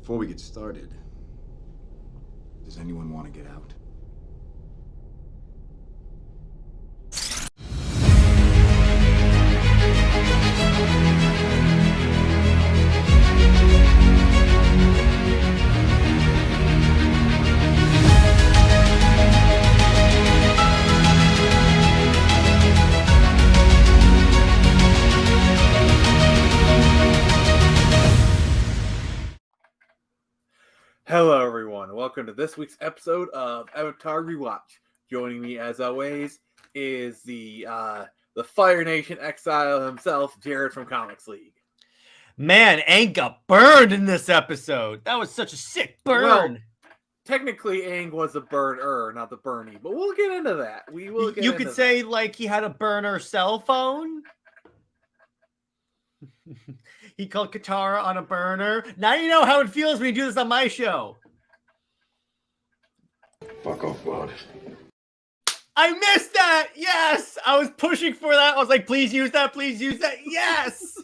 Before we get started, does anyone want to get out? Hello, everyone. Welcome to this week's episode of Avatar Rewatch. Joining me, as always, is the Fire Nation exile himself, Jared from Comics League. Man, Aang got burned in this episode. That was such a sick burn. Well, technically, Aang was the burner, not the Bernie, but we'll get into that. We will. You could say like he had a burner cell phone. He called Katara on a burner. Now you know how it feels when you do this on my show. Fuck off, God. I missed that. Yes, I was pushing for that. I was like, please use that. Please use that. Yes.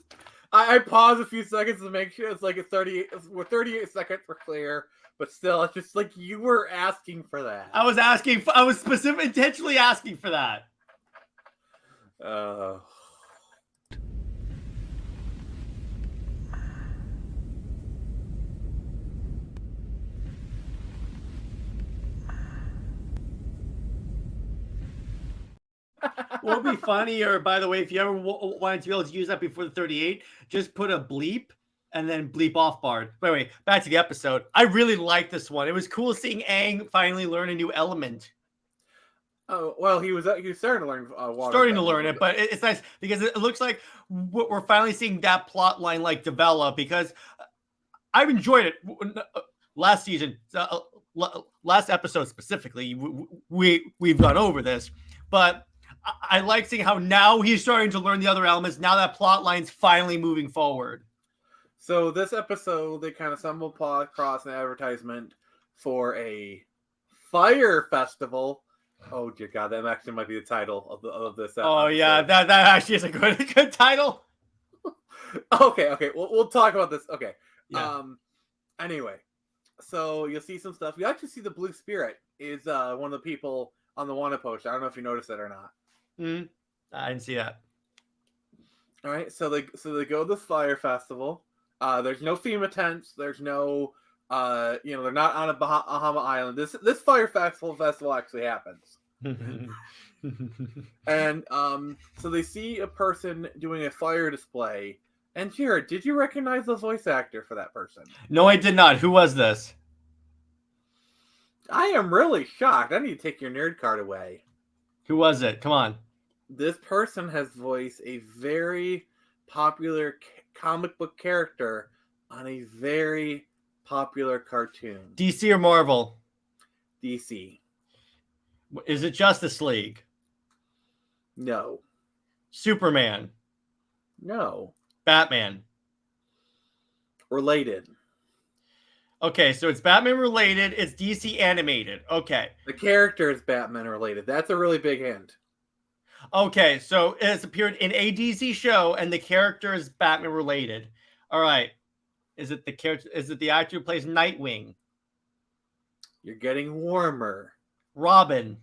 I paused a few seconds to make sure it's like it's 38. We're 38 seconds for clear, but still, it's just like you were asking for that. I was intentionally asking for that. What would be funny, or by the way, if you ever wanted to be able to use that before the 38, just put a bleep and then bleep off bar. By the way, back to the episode. I really liked this one. It was cool seeing Aang finally learn a new element. Oh, well, he was starting to learn water. Starting to learn it, but it's nice because it looks like we're finally seeing that plot line like develop, because I've enjoyed it last season, last episode specifically. We've gone over this, but I like seeing how now he's starting to learn the other elements. Now that plot line's finally moving forward. So this episode, they kind of stumbled across an advertisement for a Fire Festival. Oh dear God, that actually might be the title of this. Oh yeah, that actually is a good title. Okay, we'll talk about this. Okay. Yeah. Anyway, so you'll see some stuff. You actually see the Blue Spirit is one of the people on the wanted poster. I don't know if you noticed it or not. I didn't see that. All right, so they go to the Fire Festival. There's no FEMA tents. There's no, they're not on a Bahama Island. This Fire Festival actually happens. And so they see a person doing a fire display. And Jared, did you recognize the voice actor for that person? No, I did not. Who was this? I am really shocked. I need to take your nerd card away. Who was it? Come on. This person has voiced a very popular comic book character on a very popular cartoon. DC or Marvel? DC. Is it Justice League? No. Superman? No. Batman? Related. Okay, so it's Batman related. It's DC animated. Okay. The character is Batman related. That's a really big hint. Okay, so it's appeared in a DC show, and the character is Batman related. All right. Is it the character? Is it the actor who plays Nightwing? You're getting warmer. Robin?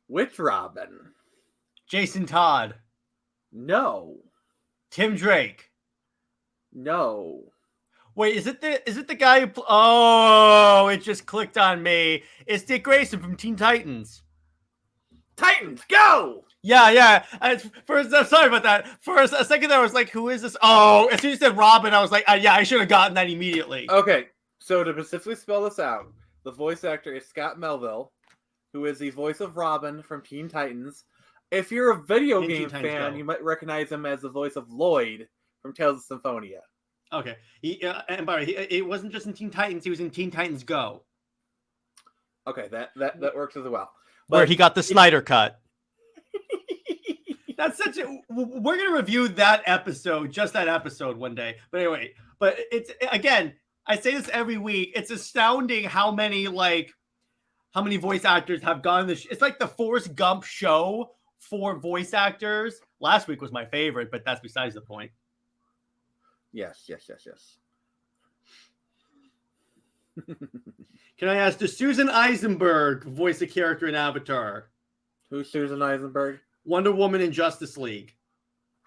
Which Robin? Jason Todd? No. Tim Drake? No. Wait, is it the guy who? Oh, it just clicked on me. It's Dick Grayson from Teen Titans. Titans, go! Yeah. I'm sorry about that. For a second there, I was like, who is this? Oh, as soon as you said Robin, I was like, yeah, I should have gotten that immediately. Okay, so to specifically spell this out, the voice actor is Scott Melville, who is the voice of Robin from Teen Titans. If you're a video game fan, you might recognize him as the voice of Lloyd from Tales of Symphonia. Okay. And by the way, it wasn't just in Teen Titans. He was in Teen Titans Go. Okay, that works as well. Where he got the Snyder cut. That's such a... We're going to review that episode, just that episode one day. But anyway, it's... Again, I say this every week. It's astounding how many voice actors have gone this... It's like the Forrest Gump show for voice actors. Last week was my favorite, but that's besides the point. Yes. Can I ask, does Susan Eisenberg voice a character in Avatar? Who's Susan Eisenberg? Wonder Woman in Justice League.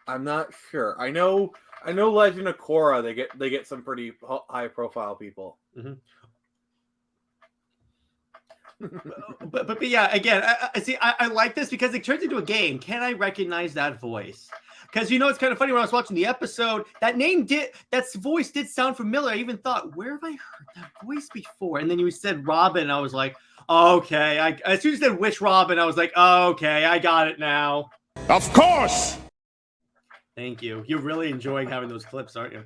I'm not sure. I know Legend of Korra, they get some pretty high profile people. Mm-hmm. but yeah, again, I like this because it turns into a game. Can I recognize that voice? Because it's kind of funny, when I was watching the episode, that voice did sound familiar. I even thought, where have I heard that voice before? And then you said Robin, I was like, okay. As soon as you said which Robin, I was like, okay, I got it now. Of course. Thank you. You're really enjoying having those clips, aren't you?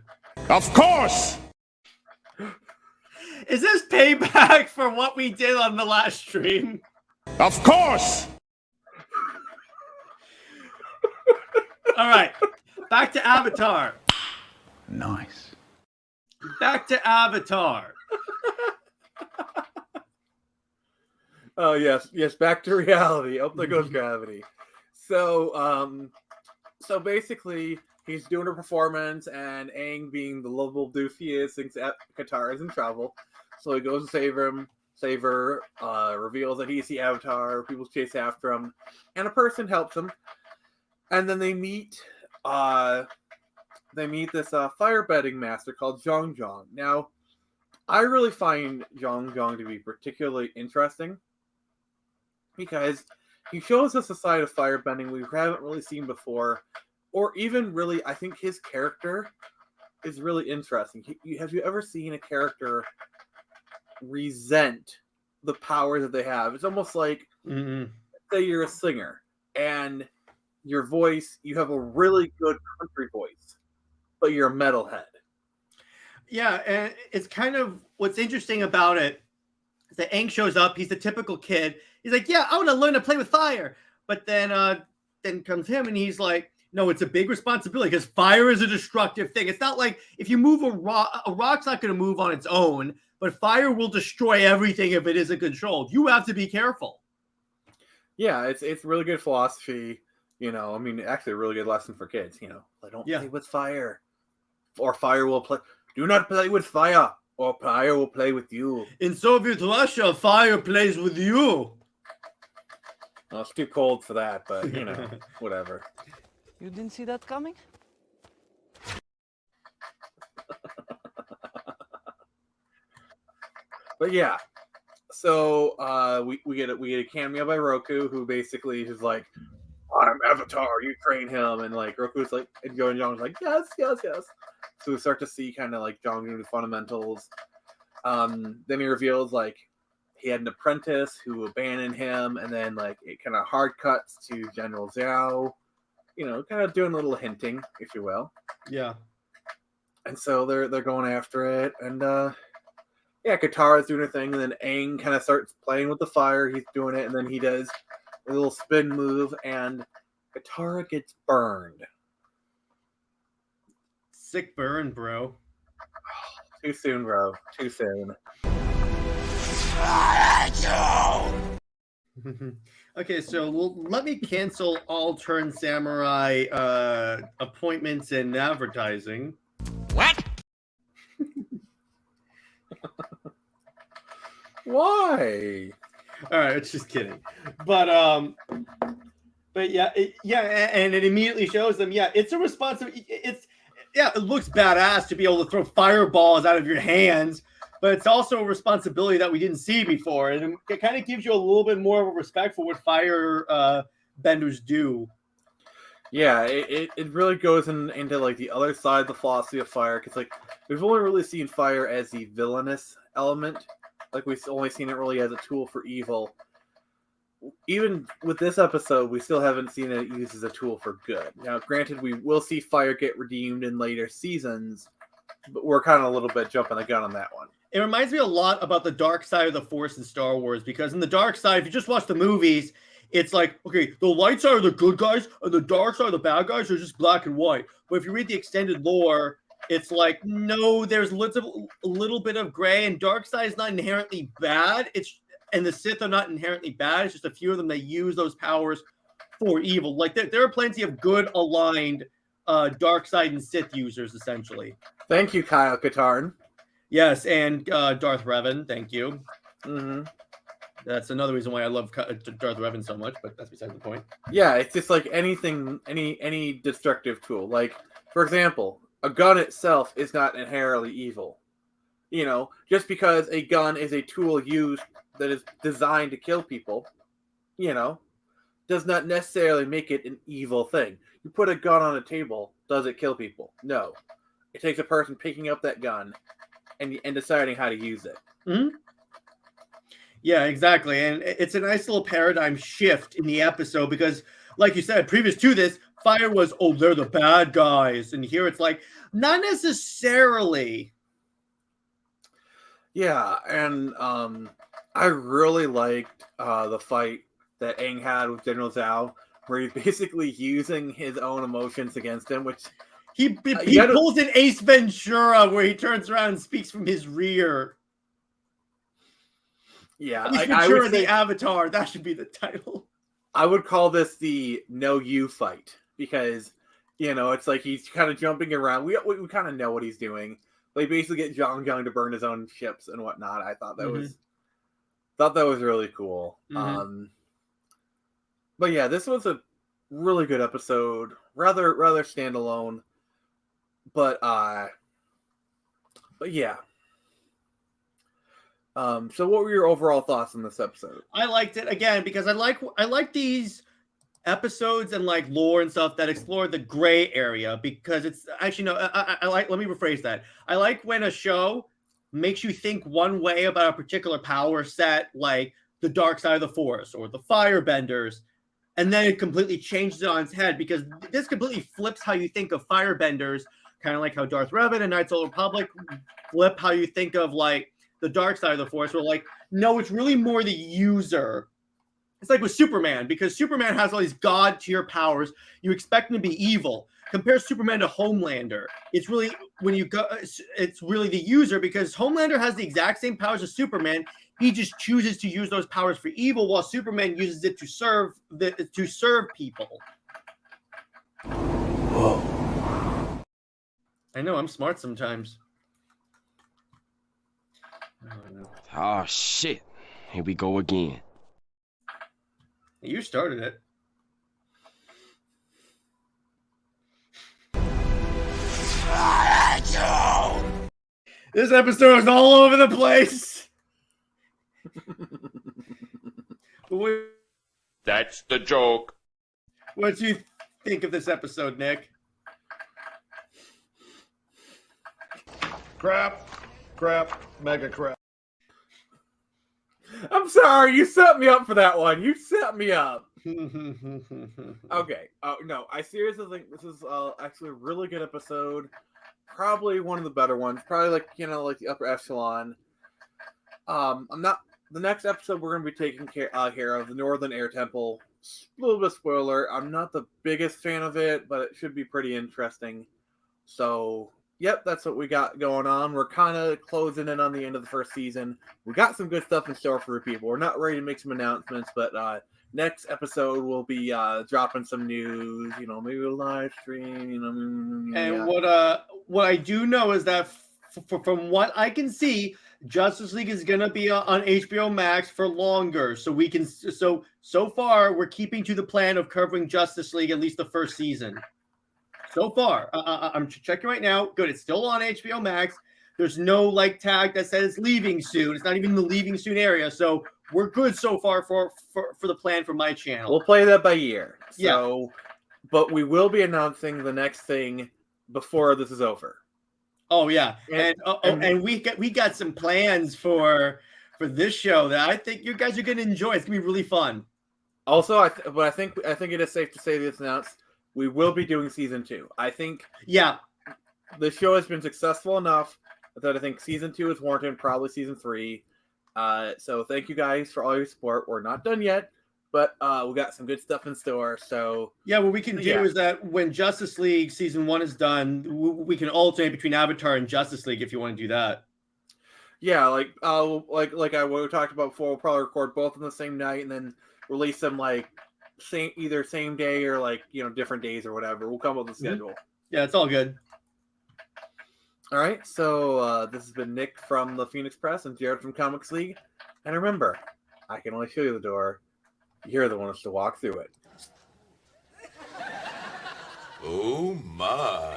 Of course. Is this payback for what we did on the last stream? Of course. All right. Back to Avatar. Nice. Back to Avatar. Oh, yes. Back to reality. Oh, there goes gravity. So basically, he's doing a performance, and Aang, being the lovable doof he is, thinks that Katara is in trouble. So he goes to save her, reveals that he's the Avatar, people chase after him, and a person helps him. And then they meet this firebending master called Jong. Now, I really find Jong to be particularly interesting because he shows us a side of firebending we haven't really seen before, or even really, I think his character is really interesting. Have you ever seen a character resent the power that they have? It's almost like, say you're a singer, and your voice, you have a really good country voice, but you're a metalhead. Yeah, and it's kind of what's interesting about it is that Aang shows up. He's the typical kid. He's like, yeah, I want to learn to play with fire. But then comes him, and he's like, no, it's a big responsibility because fire is a destructive thing. It's not like if you move a rock's not going to move on its own, but fire will destroy everything if it isn't controlled. You have to be careful. Yeah, it's really good philosophy. I mean, actually a really good lesson for kids. Don't play with fire, or fire will play. Do not play with fire, or fire will play with you. In Soviet Russia, fire plays with you. Well, it's too cold for that, but whatever. You didn't see that coming? But yeah, so we get a cameo by Roku, who basically is like, I'm Avatar, you train him, and like Roku's like, and Jong's like, yes. So we start to see kind of like Jong doing the fundamentals. Then he reveals like he had an apprentice who abandoned him, and then like it kind of hard cuts to General Zhao, kind of doing a little hinting, if you will. Yeah. And so they're going after it, and Katara's doing her thing, and then Aang kind of starts playing with the fire. He's doing it, and then he does a little spin move, and Katara gets burned. Sick burn, bro. Too soon, bro. Too soon. Okay, so let me cancel all Turn Samurai appointments and advertising. What? Why? All right, it's just kidding. But yeah, and it immediately shows them. Yeah, it's a responsibility. It looks badass to be able to throw fireballs out of your hands, but it's also a responsibility that we didn't see before, and it kind of gives you a little bit more of a respect for what fire benders do. Yeah, it really goes into like the other side of the philosophy of fire, because like we've only really seen fire as the villainous element. Like we've only seen it really as a tool for evil. Even with this episode, we still haven't seen it used as a tool for good. Now, granted, we will see fire get redeemed in later seasons, but we're kind of a little bit jumping the gun on that one. It reminds me a lot about the dark side of the Force in Star Wars, because in the dark side, if you just watch the movies, it's like, okay, the light side are the good guys, and the dark side are the bad guys, are just black and white. But if you read the extended lore, it's like, no, there's a little bit of gray, and dark side is not inherently bad. And the Sith are not inherently bad. It's just a few of them that use those powers for evil. Like there are plenty of good aligned dark side and Sith users, essentially. Thank you, Kyle Katarn. Yes, and Darth Revan. Thank you. Mm-hmm. That's another reason why I love Darth Revan so much, but that's beside the point. Yeah, it's just like anything, any destructive tool. Like, for example, a gun itself is not inherently evil. You know, just because a gun is a tool used that is designed to kill people, you know, does not necessarily make it an evil thing. You put a gun on a table, does it kill people? No. It takes a person picking up that gun and deciding how to use it. Mm-hmm. Yeah, exactly. And it's a nice little paradigm shift in the episode because, like you said, previous to this, Fire was, oh, they're the bad guys. And here it's like, not necessarily. Yeah, and I really liked the fight that Aang had with General Zhao, where he's basically using his own emotions against him, which... He pulls an Ace Ventura where he turns around and speaks from his rear. Yeah, I would say, the Avatar. That should be the title. I would call this the No You fight because, you know, it's like he's kind of jumping around. We kind of know what he's doing. They basically get Jong to burn his own ships and whatnot. I thought that was really cool. Mm-hmm. But yeah, this was a really good episode. Rather standalone. But yeah. So what were your overall thoughts on this episode? I liked it again because I like these episodes and like lore and stuff that explore the gray area because it's actually I like, let me rephrase that. I like when a show makes you think one way about a particular power set, like the dark side of the force or the firebenders, and then it completely changes it on its head because this completely flips how you think of firebenders, kind of like how Darth Revan and Knights of the Republic flip how you think of like the dark side of the force. We're like, no, it's really more the user. It's like with Superman, because Superman has all these god tier powers. You expect him to be evil. Compare Superman to Homelander. It's really it's really the user because Homelander has the exact same powers as Superman. He just chooses to use those powers for evil, while Superman uses it to serve people. Whoa! I know I'm smart sometimes. Oh shit! Here we go again. You started it. This episode is all over the place. That's the joke. What do you think of this episode, Nick? Crap, mega crap. I'm sorry, you set me up for that one. You set me up. Okay. No, I seriously think this is actually a really good episode. Probably one of the better ones. Probably like the upper echelon. I'm not. The next episode we're going to be taking care of the Northern Air Temple. A little bit of spoiler. I'm not the biggest fan of it, but it should be pretty interesting. So, yep, that's what we got going on. We're kind of closing in on the end of the first season. We got some good stuff in store for people. We're not ready to make some announcements, but next episode we'll be dropping some news. Maybe a live stream. And what I do know is that from what I can see, Justice League is going to be on HBO Max for longer, so we can. So far, we're keeping to the plan of covering Justice League at least the first season. So far, I'm checking right now. Good, it's still on HBO Max. There's no tag that says it's leaving soon. It's not even the leaving soon area. So we're good so far for the plan for my channel. We'll play that by year. So, yeah. But we will be announcing the next thing before this is over. Oh yeah, and we got some plans for this show that I think you guys are going to enjoy. It's going to be really fun. Also, I think it is safe to say this announced. We will be doing season 2. I think. Yeah, the show has been successful enough that I think season 2 is warranted. Probably season 3. So thank you guys for all your support. We're not done yet, but we got some good stuff in store. So yeah, what we can do is that when Justice League season 1 is done, we can alternate between Avatar and Justice League if you want to do that. Yeah, like we talked about before, we'll probably record both on the same night and then release them either same day or different days or whatever. We'll come up with a schedule. Yeah, it's all good. All right, so this has been Nick from the Phoenix Press and Jared from Comics League. And remember, I can only show you the door. You're the ones to walk through it. Oh my.